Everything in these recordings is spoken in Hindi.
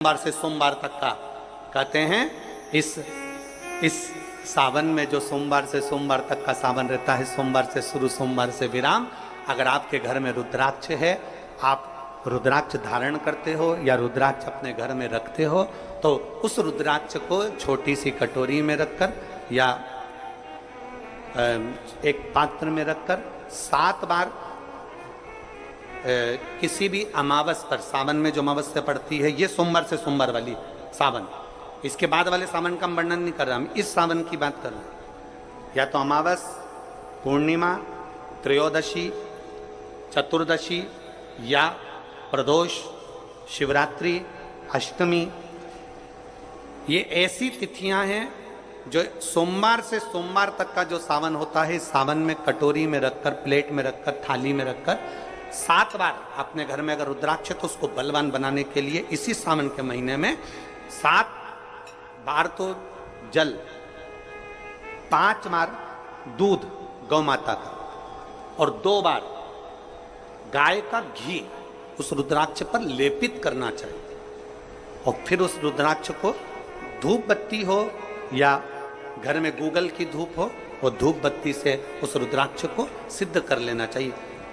सोमवार से सोमवार तक का कहते हैं। इस सावन में जो सोमवार से सोमवार तक का सावन रहता है, सोमवार से शुरू सोमवार से विराम। अगर आपके घर में रुद्राक्ष है, आप रुद्राक्ष धारण करते हो या रुद्राक्ष अपने घर में रखते हो, तो उस रुद्राक्ष को छोटी सी कटोरी में रखकर या एक पात्र में रखकर 7 बार किसी भी अमावस पर, सावन में जो अमावस्या पड़ती है, ये सोमवार से सोमवार वाली सावन, इसके बाद वाले सावन का हम वर्णन नहीं कर रहा, हम इस सावन की बात कर रहे हैं। या तो अमावस, पूर्णिमा, त्रयोदशी, चतुर्दशी या प्रदोष, शिवरात्रि, अष्टमी, ये ऐसी तिथियां हैं जो सोमवार से सोमवार तक का जो सावन होता है, सावन में कटोरी में रखकर, प्लेट में रखकर, थाली में रखकर 7 बार अपने घर में अगर रुद्राक्ष है तो उसको बलवान बनाने के लिए इसी सावन के महीने में 7 बार तो जल, 5 बार दूध गौ माता का और 2 बार गाय का घी उस रुद्राक्ष पर लेपित करना चाहिए। और फिर उस रुद्राक्ष को धूप बत्ती हो या घर में गूगल की धूप हो, वो धूप बत्ती से उस रुद्राक्ष को सिद्ध कर लेना चाहिए।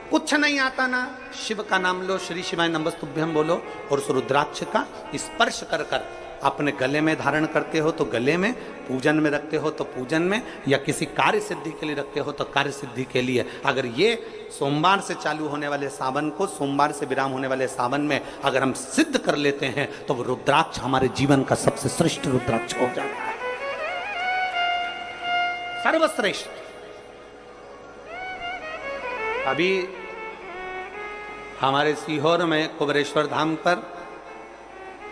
कुछ नहीं आता ना, शिव का नाम लो, श्री शिवाय नमस्तुभ्यं बोलो और उस रुद्राक्ष का स्पर्श कर कर अपने गले में धारण करते हो तो गले में, पूजन में रखते हो तो पूजन में, या किसी कार्य सिद्धि के लिए रखते हो तो कार्य सिद्धि के लिए। अगर ये सोमवार से चालू होने वाले सावन को सोमवार से विराम होने वाले सावन में अगर हम सिद्ध कर लेते हैं तो वो रुद्राक्ष हमारे जीवन का सबसे श्रेष्ठ रुद्राक्ष हो जाता है, सर्वश्रेष्ठ। अभी हमारे सीहोर में कुबेरेश्वर धाम पर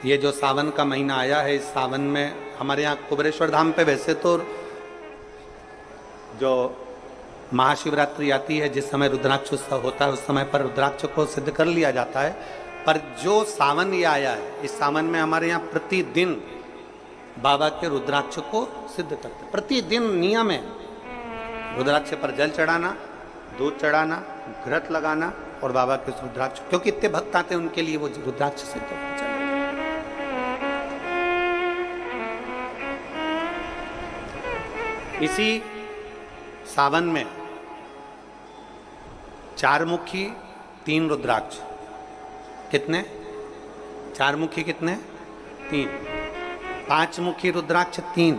ये जो सावन का महीना आया है, इस सावन में हमारे यहाँ कुबेरेश्वर धाम पे वैसे तो जो महाशिवरात्रि आती है, जिस समय रुद्राक्ष उत्सव होता है, उस समय पर रुद्राक्ष को सिद्ध कर लिया जाता है। पर जो सावन ये आया है, इस सावन में हमारे यहाँ प्रतिदिन बाबा के रुद्राक्ष को सिद्ध करते हैं। प्रतिदिन नियम है रुद्राक्ष पर जल चढ़ाना, दूध चढ़ाना, घृत लगाना और बाबा के रुद्राक्ष, क्योंकि इतने भक्त आते हैं उनके लिए वो रुद्राक्ष सिद्ध होना चाहिए। इसी सावन में 4 मुखी 3 रुद्राक्ष, कितने? 4 मुखी कितने? 3। 5 मुखी रुद्राक्ष 3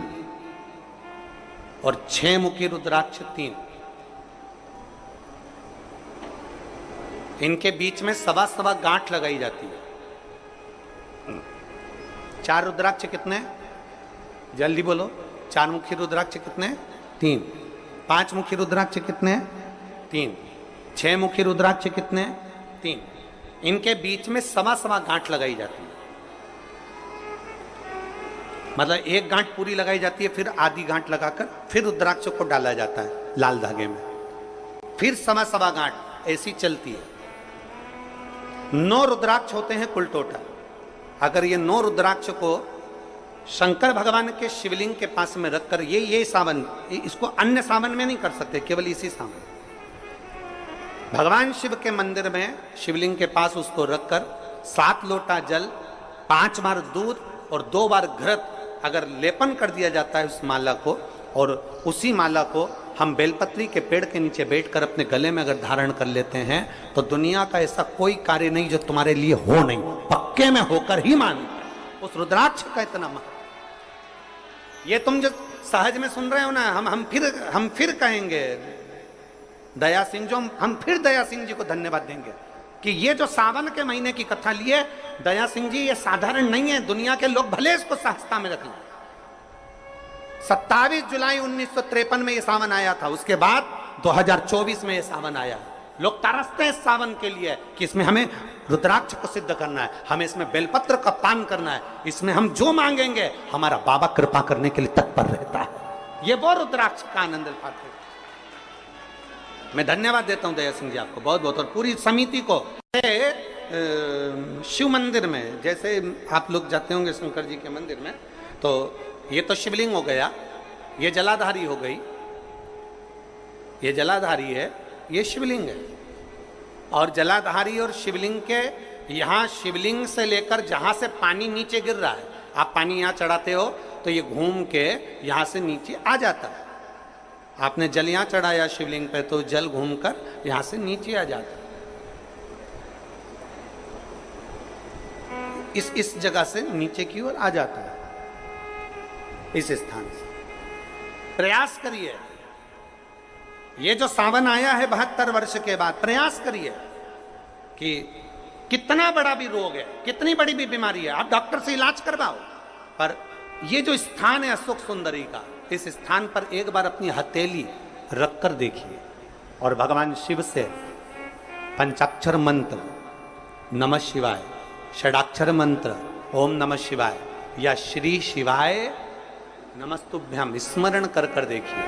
और 6 मुखी रुद्राक्ष 3। इनके बीच में 1.25 गांठ लगाई जाती है। 4 रुद्राक्ष कितने? जल्दी बोलो। 4 मुखी रुद्राक्ष कितने? 3। 5 मुखी रुद्राक्ष कितने? 3। 6 मुखी रुद्राक्ष कितने? 3। इनके बीच में 1.25 गांठ लगाई जाती है। मतलब एक गांठ पूरी लगाई जाती है, फिर आधी गांठ लगाकर फिर रुद्राक्ष को डाला जाता है लाल धागे में, फिर 1.25 गांठ ऐसी चलती है। 9 रुद्राक्ष होते हैं कुल टोटल। अगर ये 9 रुद्राक्ष को शंकर भगवान के शिवलिंग के पास में रखकर, ये सावन, इसको अन्य सावन में नहीं कर सकते, केवल इसी सावन भगवान शिव के मंदिर में शिवलिंग के पास उसको रखकर 7 लोटा जल, 5 बार दूध और 2 बार घृत अगर लेपन कर दिया जाता है उस माला को, और उसी माला को हम बेलपत्री के पेड़ के नीचे बैठकर अपने गले में अगर धारण कर लेते हैं तो दुनिया का ऐसा कोई कार्य नहीं जो तुम्हारे लिए हो नहीं, पक्के में होकर ही मान। उस रुद्राक्ष का इतना महत्व, ये तुम जो सहज में सुन रहे हो ना, हम फिर कहेंगे दया सिंह, जो हम फिर दया सिंह जी को धन्यवाद देंगे कि ये जो सावन के महीने की कथा लिए दया सिंह जी, ये साधारण नहीं है। दुनिया के लोग भले इसको सहजता में रख लें। 27 जुलाई 1953 में ये सावन आया था, उसके बाद 2024 में ये सावन आया। लोग तरसते हैं इस सावन के लिए कि इसमें हमें रुद्राक्ष को सिद्ध करना है, हमें इसमें बेलपत्र का पान करना है, इसमें हम जो मांगेंगे हमारा बाबा कृपा करने के लिए तत्पर रहता है। ये वो रुद्राक्ष का आनंद पाते हैं। मैं धन्यवाद देता हूं दया सिंह जी आपको बहुत बहुत, और पूरी समिति को। शिव मंदिर में जैसे आप लोग जाते होंगे शंकर जी के मंदिर में, तो ये तो शिवलिंग हो गया, ये जलाधारी हो गई, ये जलाधारी है, ये शिवलिंग है। और जलाधारी और शिवलिंग के यहां शिवलिंग से लेकर जहां से पानी नीचे गिर रहा है, आप पानी यहां चढ़ाते हो तो ये घूम के यहां से नीचे आ जाता है। आपने जल यहां चढ़ाया शिवलिंग पे तो जल घूमकर यहां से नीचे आ जाता है। इस जगह से नीचे की ओर आ जाता है, इस स्थान से। प्रयास करिए, ये जो सावन आया है 72 वर्ष के बाद, प्रयास करिए कि कितना बड़ा भी रोग है, कितनी बड़ी भी बीमारी है, आप डॉक्टर से इलाज करवाओ, पर ये जो स्थान है अशोक सुंदरी का, इस स्थान पर एक बार अपनी हथेली रखकर देखिए और भगवान शिव से पंचाक्षर मंत्र नमः शिवाय, षडाक्षर मंत्र ओम नमः शिवाय या श्री शिवाय नमस्तुभ्यम स्मरण कर कर देखिए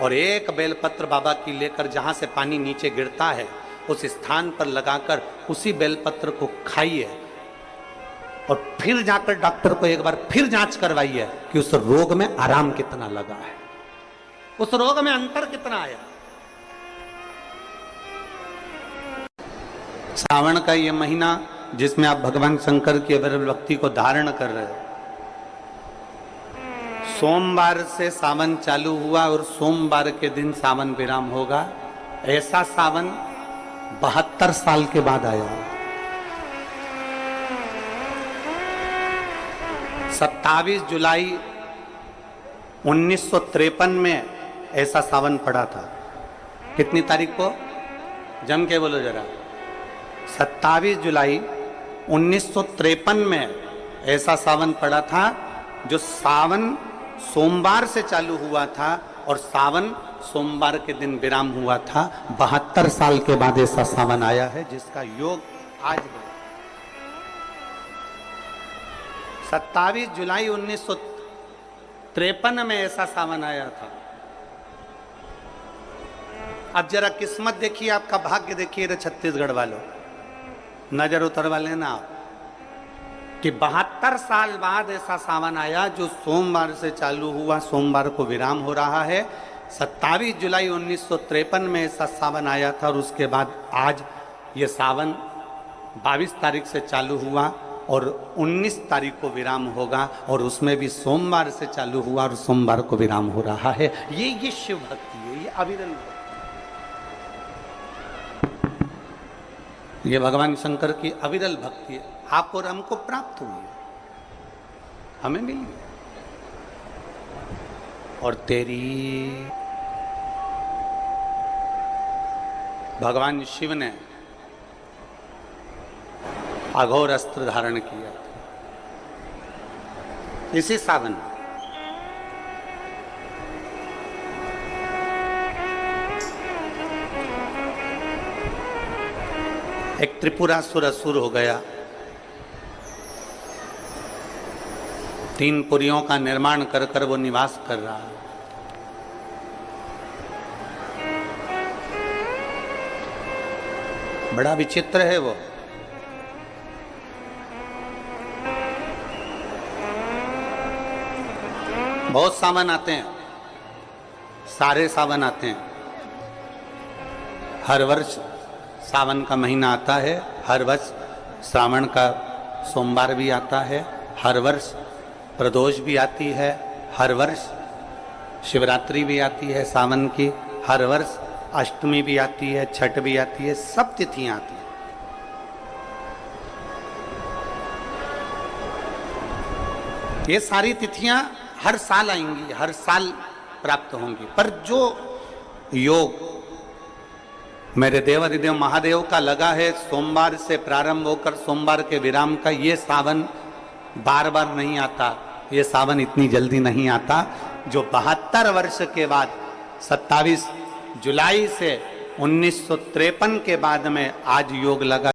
और एक बेलपत्र बाबा की लेकर जहां से पानी नीचे गिरता है उस स्थान पर लगाकर उसी बेलपत्र को खाइए और फिर जाकर डॉक्टर को एक बार फिर जांच करवाइए कि उस रोग में आराम कितना लगा है, उस रोग में अंतर कितना आया। सावन का ये महीना जिसमें आप भगवान शंकर की अविरल भक्ति को धारण कर रहे हो, सोमवार से सावन चालू हुआ और सोमवार के दिन सावन विराम होगा। ऐसा सावन 72 साल के बाद आया। 27 जुलाई 1953 में ऐसा सावन पड़ा था। कितनी तारीख को? जम के बोलो जरा। 27 जुलाई 1953 में ऐसा सावन पड़ा था, जो सावन सोमवार से चालू हुआ था और सावन सोमवार के दिन विराम हुआ था। 72 साल के बाद ऐसा सावन आया है जिसका योग आज है। 27 जुलाई 1953 में ऐसा सावन आया था। अब जरा किस्मत देखिए, आपका भाग्य देखिए रे छत्तीसगढ़ वालों, नजर उतरवा लेना आप कि 72 साल बाद ऐसा सावन आया जो सोमवार से चालू हुआ, सोमवार को विराम हो रहा है। 27 जुलाई 1953 में ऐसा सावन आया था और उसके बाद आज ये सावन 22 तारीख से चालू हुआ और 19 तारीख को विराम होगा और उसमें भी सोमवार से चालू हुआ और सोमवार को विराम हो रहा है। ये शिव भक्ति है, ये अविरल भक्ति, ये भगवान शंकर की अविरल भक्ति है। आप और हमको प्राप्त हुई है, हमें मिली और तेरी भगवान शिव ने अघोर अस्त्र धारण किया इसी सावन में। एक त्रिपुरासुर असुर हो गया, 3 पुरियों का निर्माण कर कर वो निवास कर रहा है। बड़ा विचित्र है वो। बहुत सावन आते हैं, सारे सावन आते हैं। हर वर्ष सावन का महीना आता है, हर वर्ष श्रावण का सोमवार भी आता है, हर वर्ष प्रदोष भी आती है, हर वर्ष शिवरात्रि भी आती है सावन की, हर वर्ष अष्टमी भी आती है, छठ भी आती है, सब तिथियां आती हैं। ये सारी तिथियां हर साल आएंगी, हर साल प्राप्त होंगी, पर जो योग मेरे देवाधिदेव महादेव का लगा है सोमवार से प्रारंभ होकर सोमवार के विराम का, ये सावन बार बार नहीं आता, ये सावन इतनी जल्दी नहीं आता। जो 72 वर्ष के बाद 27 जुलाई से 1953 के बाद में आज योग लगा।